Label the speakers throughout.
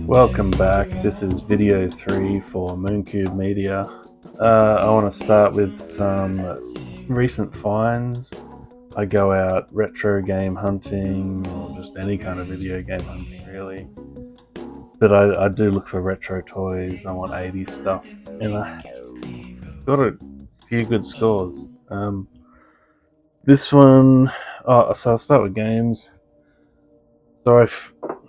Speaker 1: Welcome back. This is video 3 for Mooncube Media. I want to start with some recent finds. I go out retro game hunting, or just any kind of video game hunting really. But I do look for retro toys. I want 80s stuff, and I got a few good scores. This one, so I'll start with games. So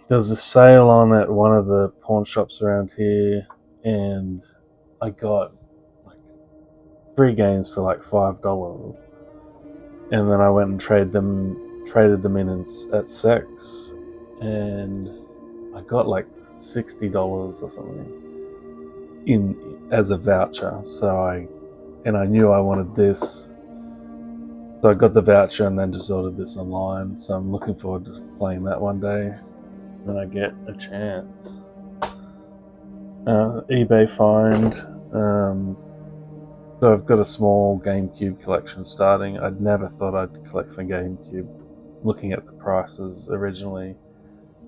Speaker 1: there was a sale on at one of the pawn shops around here, and I got like 3 games for like $5, and then I went and traded them in at Sex, and I got like $60 or something in as a voucher. I knew I wanted this, so I got the voucher and then just ordered this online. So I'm looking forward to playing that one day when I get a chance. eBay find. So I've got a small GameCube collection starting. I'd never thought I'd collect for GameCube, looking at the prices originally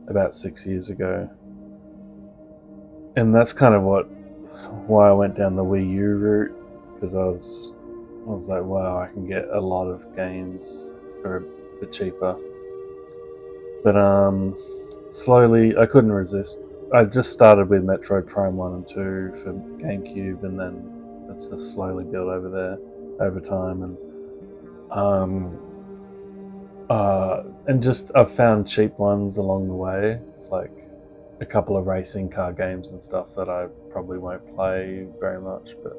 Speaker 1: about 6 years ago. And that's kind of why I went down the Wii U route, because I was like, wow, I can get a lot of games for cheaper. But slowly, I couldn't resist. I just started with Metroid Prime 1 and 2 for GameCube, and then it's just slowly built over time. And just I've found cheap ones along the way, like a couple of racing car games and stuff that I probably won't play very much, but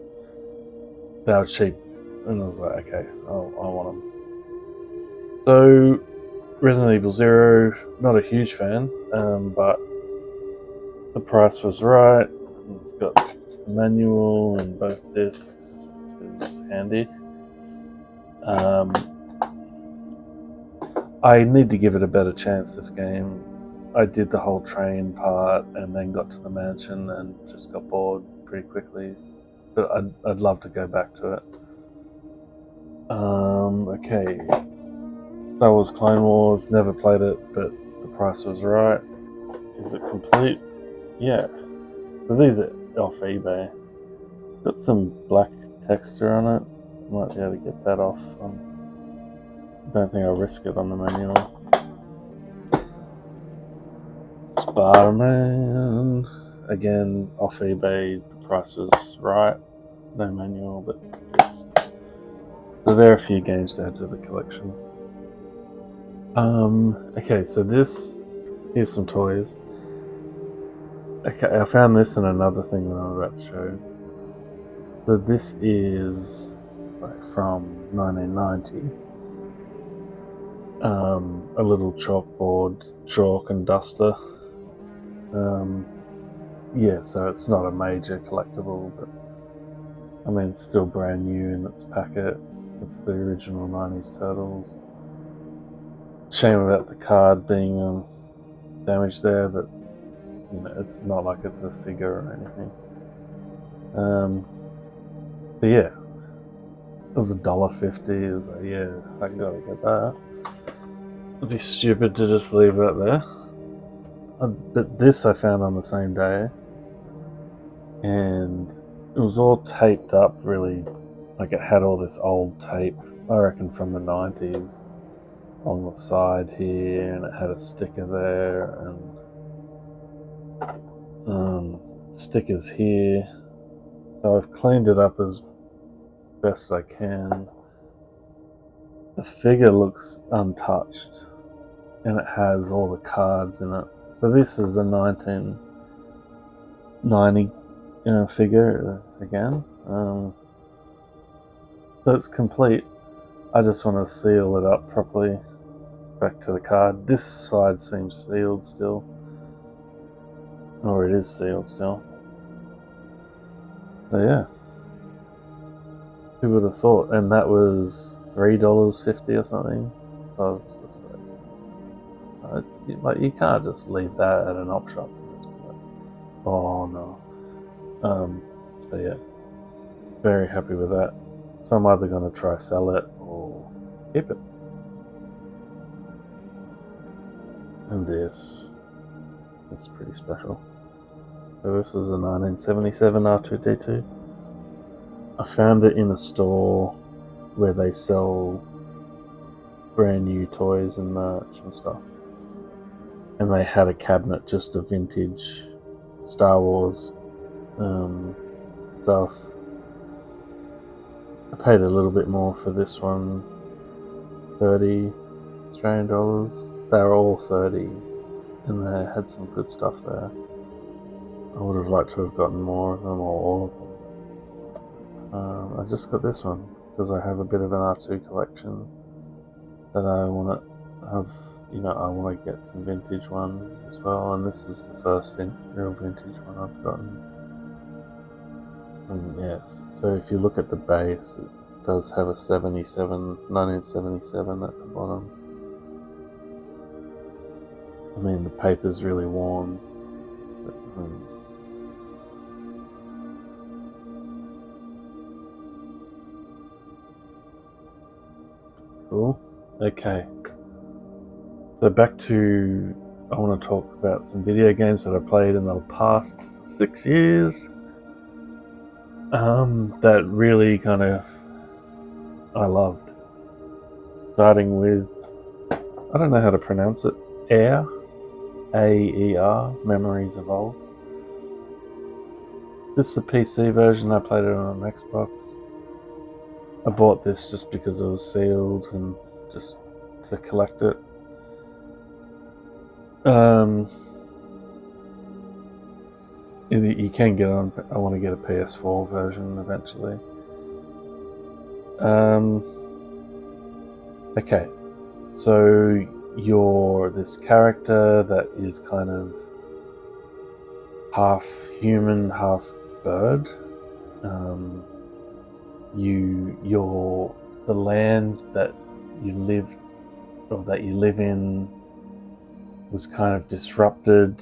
Speaker 1: they were cheap, and I was like, okay, I want them. So Resident Evil 0, not a huge fan, but the price was right. It's got a manual and both discs, which is handy. I need to give it a better chance, this game. I did the whole train part and then got to the mansion and just got bored pretty quickly. But I'd love to go back to it. Okay. Star Wars Clone Wars, never played it, but the price was right. Is it complete? Yeah. So these are off eBay. Got some black texture on it. Might be able to get that off. Don't think I'll risk it on the manual. Spider-Man, again off eBay. The price was right. No manual, but yes. So there are a few games to add to the collection. Okay, so here's some toys. Okay, I found this in another thing that I'm about to show. So this is from 1990. A little chalkboard, chalk and duster. Yeah, so it's not a major collectible, but I mean, it's still brand new in its packet. It's the original 90s Turtles. Shame about the card being damaged there, but you know, it's not like it's a figure or anything. But yeah, it was $1.50. It was like, yeah, I gotta get that. It'd be stupid to just leave it there. But this I found on the same day, and it was all taped up really, like it had all this old tape, I reckon from the 90s, on the side here, and it had a sticker there, and stickers here. So I've cleaned it up as best I can. The figure looks untouched, and it has all the cards in it. So this is a 1990 figure again. So it's complete. I just want to seal it up properly. Back to the card. This side seems sealed still. Or it is sealed still. So yeah. Who would have thought? And that was $3.50 or something. So I was just like, you can't just leave that at an op shop. Oh no. So yeah. Very happy with that. So I'm either going to try sell it or keep it. And this. It's pretty special. So this is a 1977 R2-D2. I found it in a store where they sell brand new toys and merch and stuff. And they had a cabinet just of vintage Star Wars stuff. I paid a little bit more for this one, 30 Australian dollars. They were all 30 and they had some good stuff there. I would have liked to have gotten more of them or all of them. I just got this one because I have a bit of an R2 collection that I want to have. I want to get some vintage ones as well, and this is the first real vintage one I've gotten. And yes, so if you look at the base, it does have a 1977 at the bottom. I mean, the paper's really worn. But, cool. Okay. So back to, I want to talk about some video games that I played in the past 6 years. That really kind of I loved. Starting with, I don't know how to pronounce it, AER, AER, Memories of Old. This is the PC version. I played it on an Xbox. I bought this just because it was sealed and just to collect it. You can get on. I want to get a PS4 version eventually. Okay, so you're this character that is kind of half human, half bird. You're the land that you live in was kind of disrupted,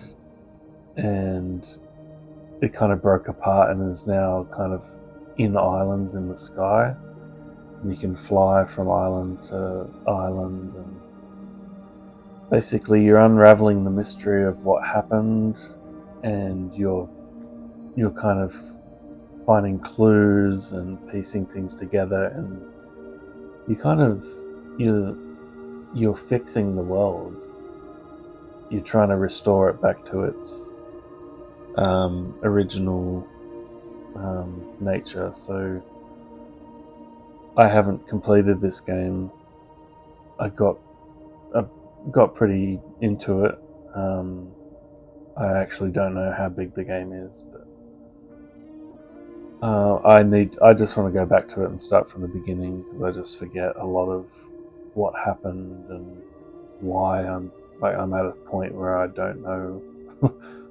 Speaker 1: and it kind of broke apart and is now kind of in islands in the sky. And you can fly from island to island, and basically you're unraveling the mystery of what happened, and you're kind of finding clues and piecing things together, and you're fixing the world. You're trying to restore it back to its original nature. So I haven't completed this game. I got pretty into it. I actually don't know how big the game is, but I just want to go back to it and start from the beginning, because I just forget a lot of what happened and why I'm at a point where I don't know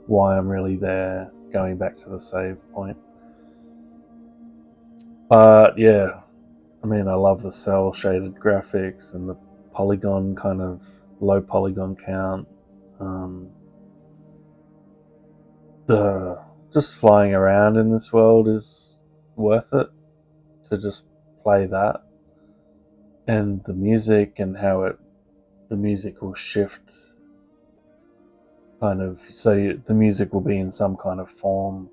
Speaker 1: why I'm really there, going back to the save point. But yeah, I mean, I love the cell shaded graphics and the polygon, kind of low polygon count. The just flying around in this world is worth it to just play that, and the music and how the music will shift, kind of, so the music will be in some kind of form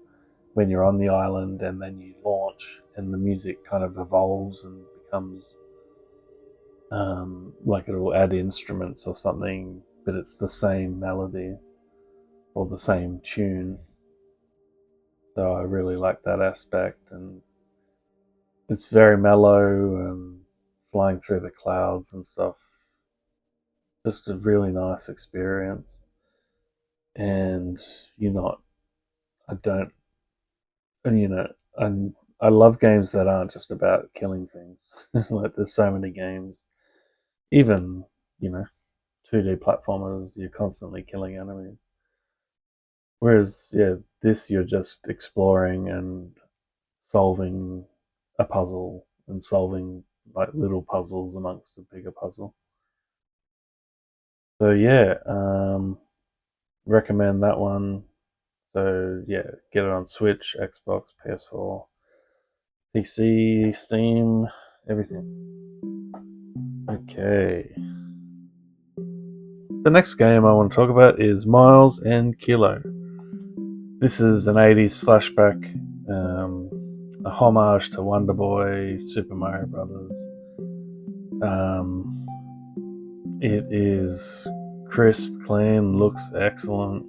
Speaker 1: when you're on the island, and then you launch and the music kind of evolves and becomes like it will add instruments or something, but it's the same melody or the same tune. So I really like that aspect, and it's very mellow, flying through the clouds and stuff. Just a really nice experience. And you're not, I don't, and I love games that aren't just about killing things. Like, there's so many games, even, 2D platformers, you're constantly killing enemies. Whereas, yeah, this, you're just exploring and solving a puzzle and solving like little puzzles amongst a bigger puzzle. So yeah, recommend that one. So yeah, get it on Switch, Xbox, PS4, PC, Steam, everything. Okay. the next game I want to talk about is Miles and Kilo. This is an 80s flashback, a homage to Wonder Boy, Super Mario Brothers. It is crisp, clean, looks excellent.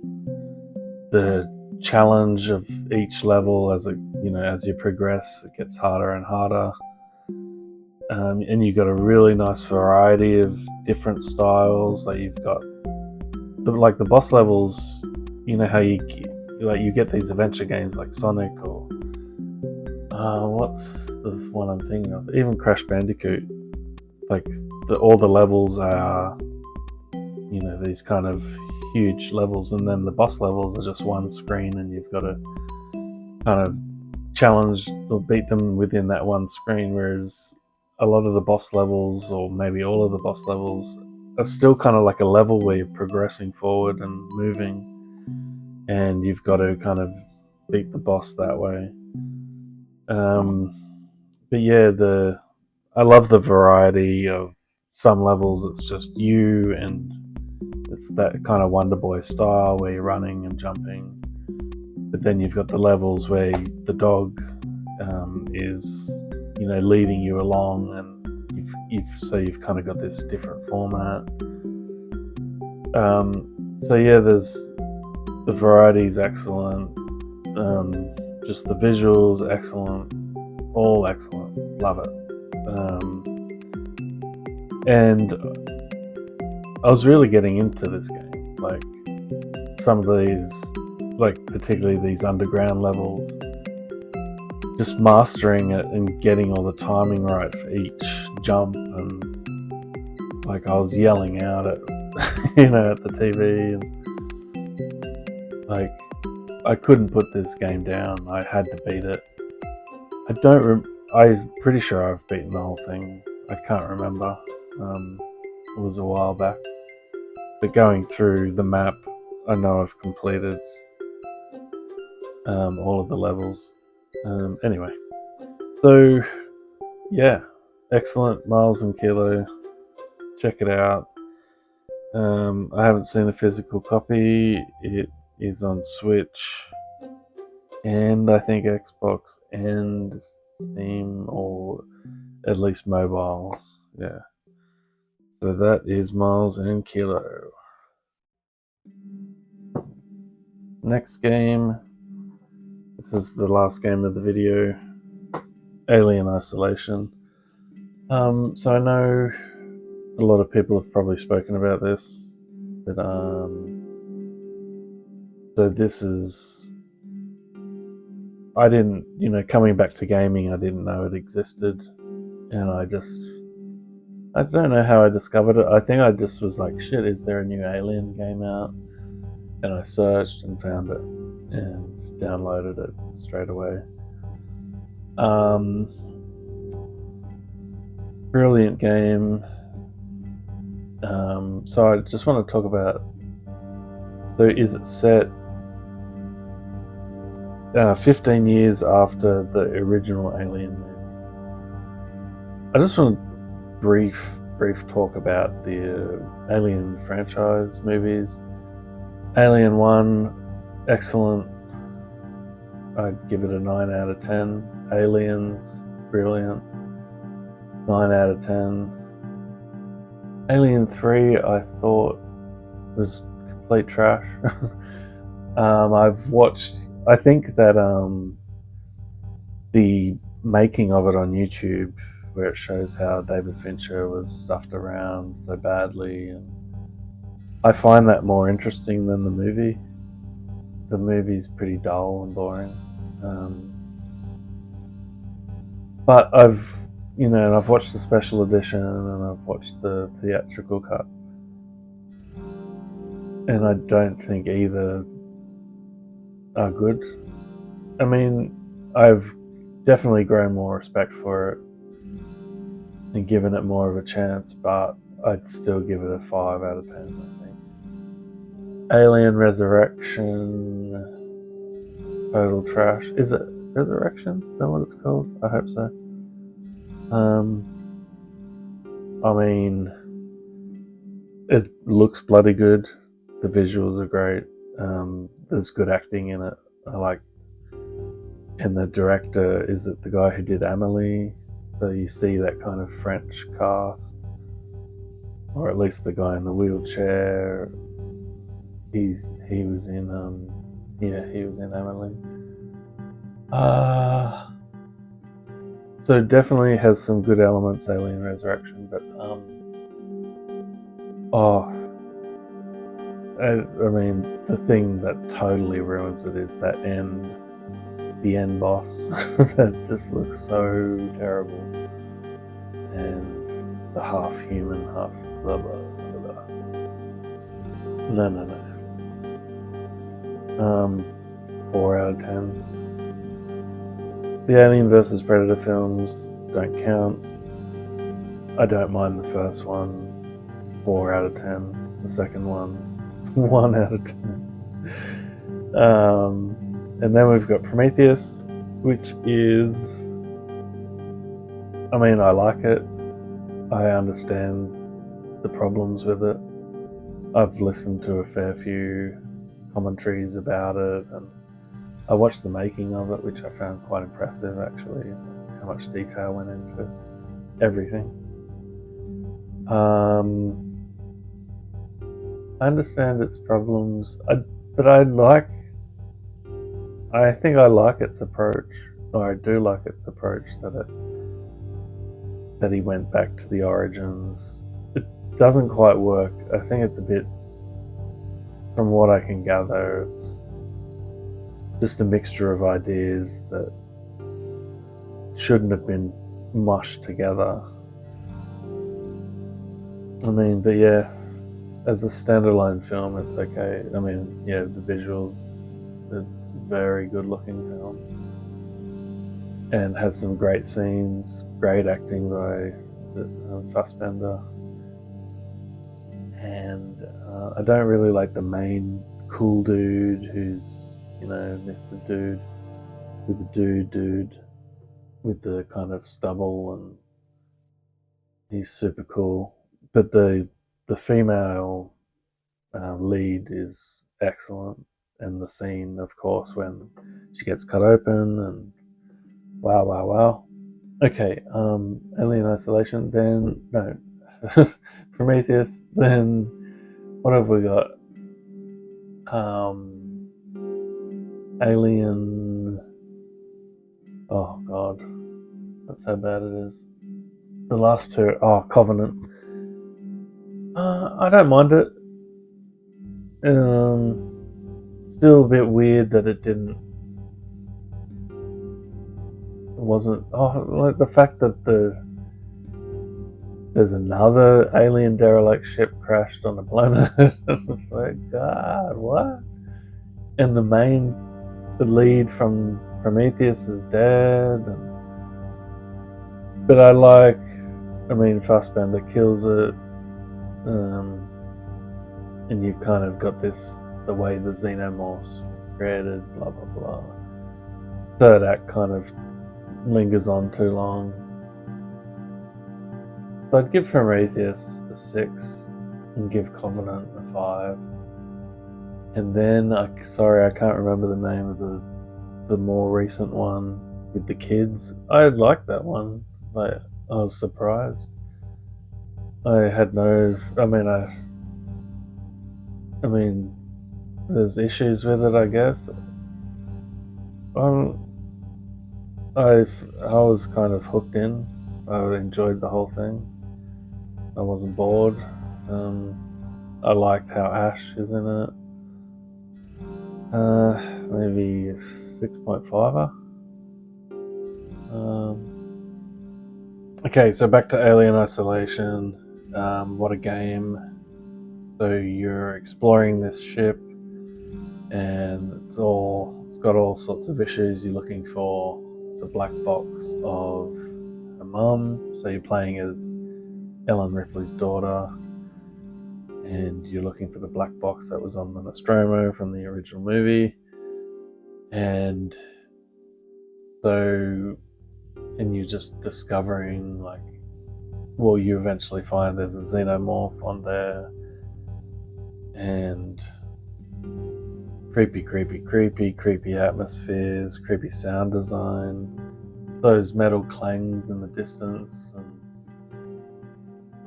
Speaker 1: The challenge of each level as you progress, it gets harder and harder. And you've got a really nice variety of different styles. Like you've got the boss levels. You know how you get these adventure games like Sonic or what's the one I'm thinking of? Even Crash Bandicoot. Like all the levels are these kind of huge levels, and then the boss levels are just one screen, and you've got to kind of challenge or beat them within that one screen. Whereas a lot of the boss levels, or maybe all of the boss levels, are still kind of like a level where you're progressing forward and moving, and you've got to kind of beat the boss that way. But yeah, I love the variety of some levels. It's just you, and it's that kind of Wonder Boy style where you're running and jumping. But then you've got the levels where the dog is, leading you along, and you've kind of got this different format. So yeah, the variety is excellent. Just the visuals, excellent. All excellent. Love it. And I was really getting into this game. Like some of these, like particularly these underground levels, just mastering it and getting all the timing right for each jump, and like I was yelling out at at the TV, and like I couldn't put this game down. I had to beat it. I'm pretty sure I've beaten the whole thing. I can't remember. It was a while back. But going through the map, I know I've completed all of the levels. Anyway, so yeah, excellent. Miles and Kilo, check it out. I haven't seen a physical copy. It is on Switch, and I think Xbox and Steam, or at least mobiles. Yeah. So that is Miles and Kilo. Next game. This is the last game of the video. Alien Isolation. So I know a lot of people have probably spoken about this, but so this is. I didn't, coming back to gaming, I didn't know it existed, and I don't know how I discovered it. I think I just was like, shit, is there a new Alien game out? And I searched and found it and downloaded it straight away. Brilliant game. So I just want to talk about, so is it set 15 years after the original Alien movie? I just want to brief talk about the Alien franchise movies. Alien 1, excellent. I'd give it a 9 out of 10. Aliens, brilliant. 9 out of 10. Alien 3, I thought was complete trash. I've watched, I think that the making of it on YouTube, where it shows how David Fincher was stuffed around so badly, and I find that more interesting than the movie. The movie's pretty dull and boring. But I've watched the special edition, and I've watched the theatrical cut, and I don't think either are good. I mean, I've definitely grown more respect for it and given it more of a chance, but I'd still give it a 5 out of 10, I think. Alien Resurrection, total trash. Is it Resurrection? Is that what it's called? I hope so. I mean, it looks bloody good. The visuals are great. There's good acting in it. I like, and the director is it the guy who did Amelie, so you see that kind of French cast, or at least the guy in the wheelchair. He was in he was in Amelie. So definitely has some good elements, Alien Resurrection, but I mean, the thing that totally ruins it is that the end boss. That just looks so terrible, and the half human, half blah blah blah blah. No. 4 out of 10. The Alien vs Predator films don't count. I don't mind the first one. 4 out of 10. The second one, 1 out of 10. And then we've got Prometheus, which is, I mean, I like it. I understand the problems with it. I've listened to a fair few commentaries about it, and I watched the making of it, which I found quite impressive, actually, how much detail went into everything. I understand its problems, but I think I like its approach, or I do like its approach that he went back to the origins. It doesn't quite work. I think it's a bit, from what I can gather, it's just a mixture of ideas that shouldn't have been mushed together. I mean, but yeah, as a standalone film, it's okay. I mean, yeah, the visuals, it's a very good looking film, and has some great scenes, great acting by Fassbender. And I don't really like the main cool dude who's, Mr. Dude, with the dude with the kind of stubble, and he's super cool. But the female lead is excellent, and the scene, of course, when she gets cut open, and wow. Okay, Alien Isolation, then no, Prometheus. Then what have we got? Alien. Oh god, that's how bad it is. The last two. Oh, Covenant. I don't mind it. Still a bit weird that it wasn't. Oh, like the fact that there's another alien derelict ship crashed on the planet. It's like, God, what? And the lead from Prometheus is dead. But I mean, Fassbender kills it. And you've kind of got the way the xenomorphs created, blah blah blah. Third act kind of lingers on too long. So I'd give Prometheus a 6 and give Covenant a 5. And then, I can't remember the name of the more recent one with the kids. I liked that one. I was surprised. I had no. I mean, there's issues with it, I guess. I was kind of hooked in. I enjoyed the whole thing. I wasn't bored. I liked how Ash is in it. Maybe 6.5. Okay, so back to Alien Isolation. What a game. So you're exploring this ship, and it's got all sorts of issues. You're looking for the black box of her mum. So you're playing as Ellen Ripley's daughter, and you're looking for the black box that was on the Nostromo from the original movie. And you're just discovering, you eventually find there's a xenomorph on there, and creepy atmospheres, creepy sound design, those metal clangs in the distance,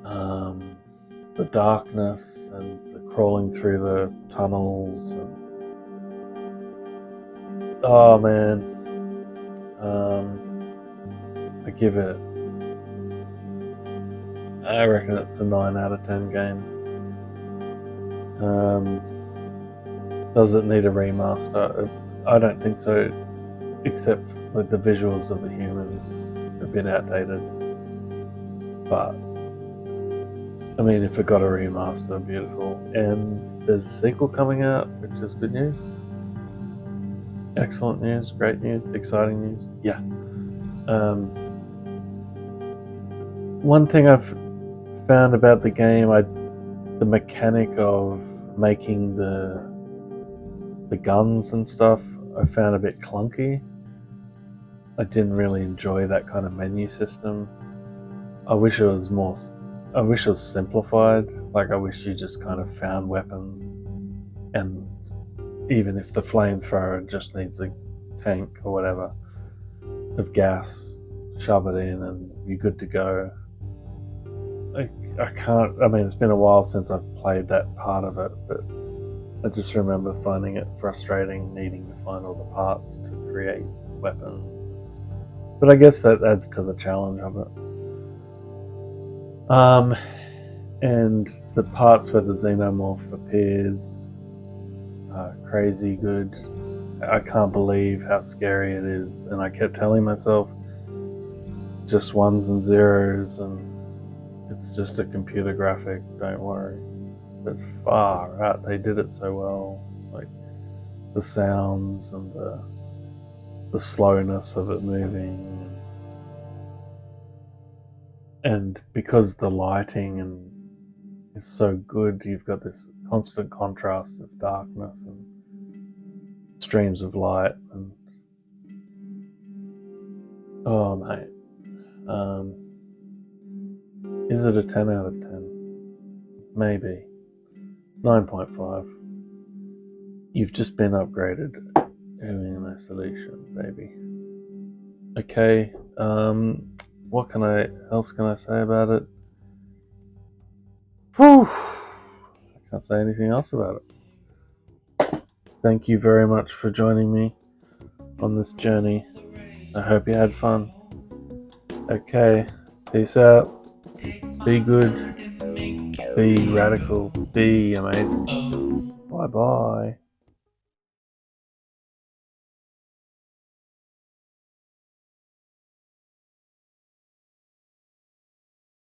Speaker 1: and the darkness and the crawling through the tunnels. Oh man, I give it. I reckon it's a 9 out of 10 game. Does it need a remaster? I don't think so, except with the visuals of the humans, a bit outdated. But I mean, if it got a remaster, beautiful. And there's a sequel coming out, which is good news. Excellent news, great news, exciting news. Yeah. One thing I've found about the game, the mechanic of making the guns and stuff, I found a bit clunky. I didn't really enjoy that kind of menu system. I wish it was simplified. Like, I wish you just kind of found weapons, and even if the flamethrower just needs a tank or whatever of gas, shove it in and you're good to go. I mean, it's been a while since I've played that part of it, but I just remember finding it frustrating, needing to find all the parts to create weapons. But I guess that adds to the challenge of it. And the parts where the xenomorph appears are crazy good. I can't believe how scary it is, and I kept telling myself just ones and zeros, and it's just a computer graphic, don't worry. But far out, they did it so well. Like the sounds and the slowness of it moving, and because the lighting is so good, you've got this constant contrast of darkness and streams of light, and oh mate, is it a 10 out of 10? Maybe 9.5. You've just been upgraded. M.A.S.K solution, baby. Okay, what else can I say about it? Whew, I can't say anything else about it. Thank you very much for joining me on this journey. I hope you had fun. Okay, peace out. Be good. Be radical. Be amazing. Bye bye.